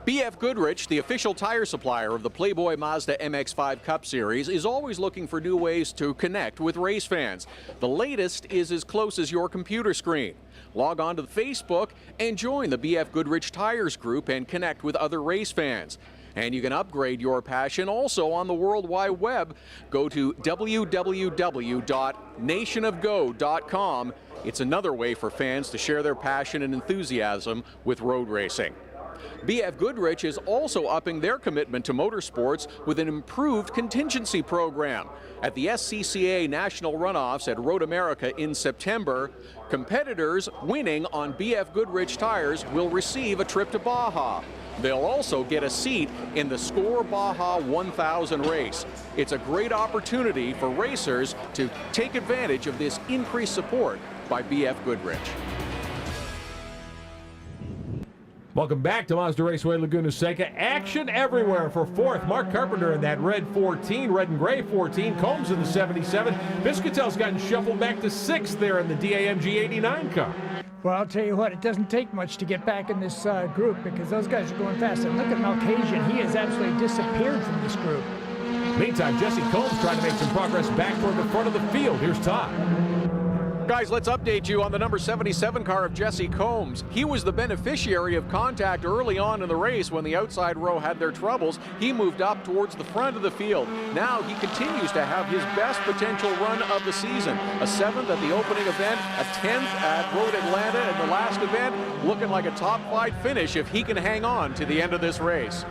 BF Goodrich, the official tire supplier of the Playboy Mazda MX5 Cup Series, is always looking for new ways to connect with race fans. The latest is as close as your computer screen. Log on to Facebook and join the BF Goodrich Tires group and connect with other race fans. And you can upgrade your passion also on the World Wide Web. Go to www.nationofgo.com. It's another way for fans to share their passion and enthusiasm with road racing. BF Goodrich is also upping their commitment to motorsports with an improved contingency program. At the SCCA National Runoffs at Road America in September, competitors winning on BF Goodrich tires will receive a trip to Baja. They'll also get a seat in the Score Baja 1000 race. It's a great opportunity for racers to take advantage of this increased support by BF Goodrich. Welcome back to Mazda Raceway, Laguna Seca. Action everywhere for fourth. Mark Carpenter in that red 14, red and gray 14. Combs in the 77. Biscatel's gotten shuffled back to sixth there in the DAMG 89 car. Well, I'll tell you what, it doesn't take much to get back in this group because those guys are going fast. And look at Malcasian. He has absolutely disappeared from this group. Meantime, Jesse Combs trying to make some progress back toward the front of the field. Here's Todd. Guys, let's update you on the number 77 car of Jesse Combs. He was the beneficiary of contact early on in the race when the outside row had their troubles. He moved up towards the front of the field. Now he continues to have his best potential run of the season. A 7th at the opening event, a 10th at Road Atlanta in the last event, looking like a top 5 finish if he can hang on to the end of this race.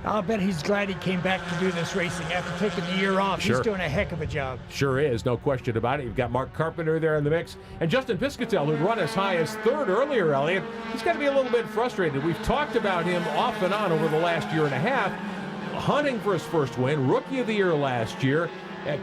I'll bet he's glad he came back to do this racing after taking the year off. Sure. He's doing a heck of a job. Sure is, no question about it. You've got Mark Carpenter there in the mix. And Justin Piscatel, who'd run as high as third earlier, Elliott, he's got to be a little bit frustrated. We've talked about him off and on over the last year and a half, hunting for his first win, Rookie of the Year last year,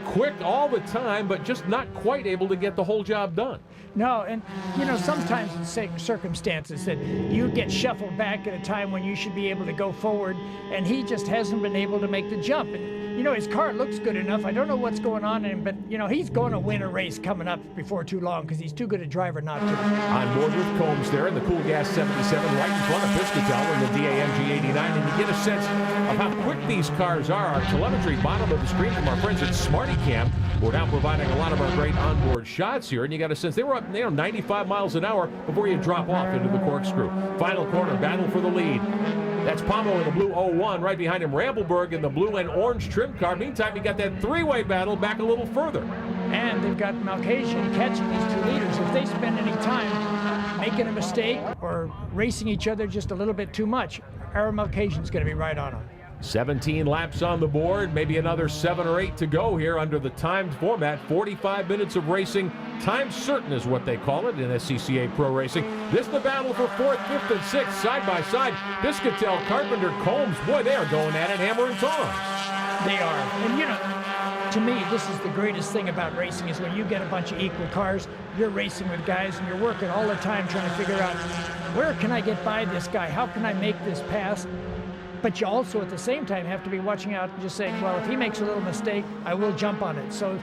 quick all the time, but just not quite able to get the whole job done. No, and you know, sometimes in circumstances that you get shuffled back at a time when you should be able to go forward, and he just hasn't been able to make the jump. And you know, his car looks good enough. I don't know what's going on in him, but you know, he's going to win a race coming up before too long because he's too good a driver not to. On board with Combs there in the Cool Gas 77, right in front of Piscatel in the DAMG 89, and you get a sense of how quick these cars are. Our telemetry bottom of the screen from our friends at SmartyCam. We're now providing a lot of our great onboard shots here, and you got a sense they were up 95 miles an hour before you drop off into the corkscrew. Final corner, battle for the lead. That's Pombo in the blue 01. Right behind him, Rambleberg in the blue and orange trim car. Meantime, you got that three-way battle back a little further. And they've got Malcasian catching these two leaders. If they spend any time making a mistake or racing each other just a little bit too much, our Malcasian's going to be right on them. 17 laps on the board, maybe another 7 or 8 to go here under the timed format. 45 minutes of racing. Time certain is what they call it in SCCA Pro Racing. This is the battle for 4th, 5th, and 6th, side by side. Biscatel, Carpenter, Combs, boy, they are going at it hammer and tongs. They are. And you know, to me, this is the greatest thing about racing is when you get a bunch of equal cars, you're racing with guys and you're working all the time trying to figure out, where can I get by this guy? How can I make this pass? But you also, at the same time, have to be watching out and just saying, well, if he makes a little mistake, I will jump on it. So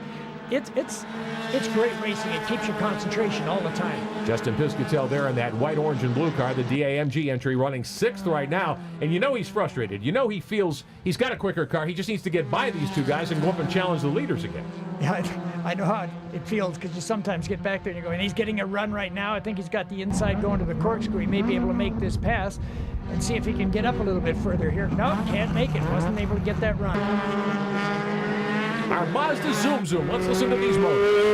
it's great racing. It keeps your concentration all the time. Justin Piscatel there in that white, orange, and blue car, the DAMG entry, running 6th right now. And you know he's frustrated. You know he feels he's got a quicker car. He just needs to get by these two guys and go up and challenge the leaders again. Yeah, I know how it feels because you sometimes get back there and you go, and he's getting a run right now. I think he's got the inside going to the corkscrew. He may be able to make this pass and see if he can get up a little bit further here. No, can't make it. Wasn't able to get that run. Our Mazda Zoom Zoom. Let's listen to these motors.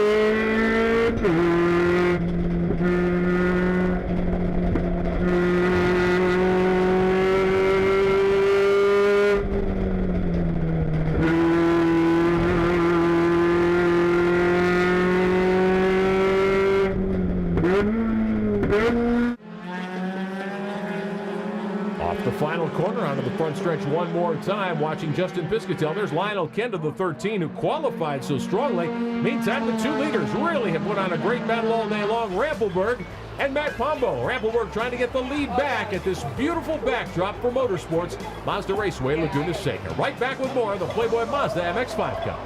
The final corner onto the front stretch one more time, watching Justin Piscatel. There's Lionel Kenda, the 13, who qualified so strongly. Meantime, the two leaders really have put on a great battle all day long. Rambleberg and Matt Pombo. Rambleberg trying to get the lead back at this beautiful backdrop for motorsports. Mazda Raceway, Laguna Seca. Right back with more of the Playboy Mazda MX5 Cup.